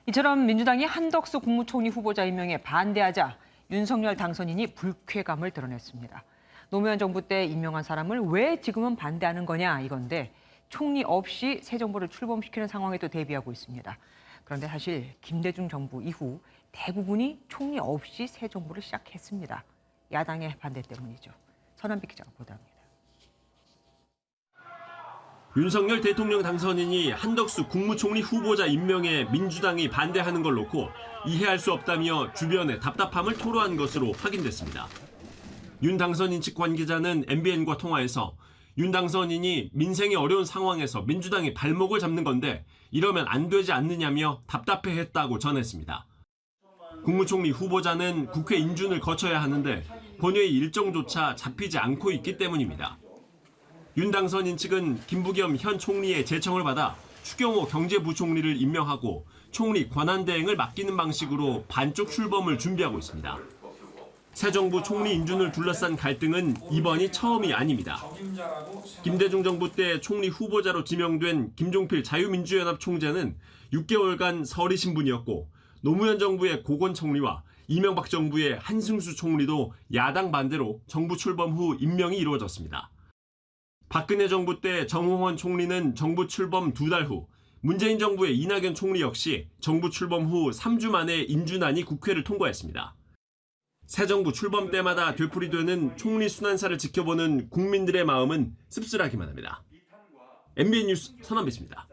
이처럼 민주당이 한덕수 국무총리 후보자 임명에 반대하자 윤석열 당선인이 불쾌감을 드러냈습니다. 노무현 정부 때 임명한 사람을 왜 지금은 반대하는 거냐 이건데 총리 없이 새 정부를 출범시키는 상황에도 대비하고 있습니다. 그런데 사실 김대중 정부 이후 대부분이 총리 없이 새 정부를 시작했습니다. 야당의 반대 때문이죠. 서남빛 기자가 보도합니다. 윤석열 대통령 당선인이 한덕수 국무총리 후보자 임명에 민주당이 반대하는 걸 놓고 이해할 수 없다며 주변에 답답함을 토로한 것으로 확인됐습니다. 윤 당선인 측 관계자는 MBN과 통화에서 윤 당선인이 민생이 어려운 상황에서 민주당이 발목을 잡는 건데 이러면 안 되지 않느냐며 답답해했다고 전했습니다. 국무총리 후보자는 국회 인준을 거쳐야 하는데 본회의 일정조차 잡히지 않고 있기 때문입니다. 윤 당선인 측은 김부겸 현 총리의 제청을 받아 추경호 경제부총리를 임명하고 총리 권한대행을 맡기는 방식으로 반쪽 출범을 준비하고 있습니다. 새 정부 총리 인준을 둘러싼 갈등은 이번이 처음이 아닙니다. 김대중 정부 때 총리 후보자로 지명된 김종필 자유민주연합 총재는 6개월간 서리신 분이었고 노무현 정부의 고건 총리와 이명박 정부의 한승수 총리도 야당 반대로 정부 출범 후 임명이 이루어졌습니다. 박근혜 정부 때 정홍원 총리는 정부 출범 2달 후, 문재인 정부의 이낙연 총리 역시 정부 출범 후 3주 만에 인준안이 국회를 통과했습니다. 새 정부 출범 때마다 되풀이되는 총리 순환사를 지켜보는 국민들의 마음은 씁쓸하기만 합니다. MBN 뉴스 서남빛입니다.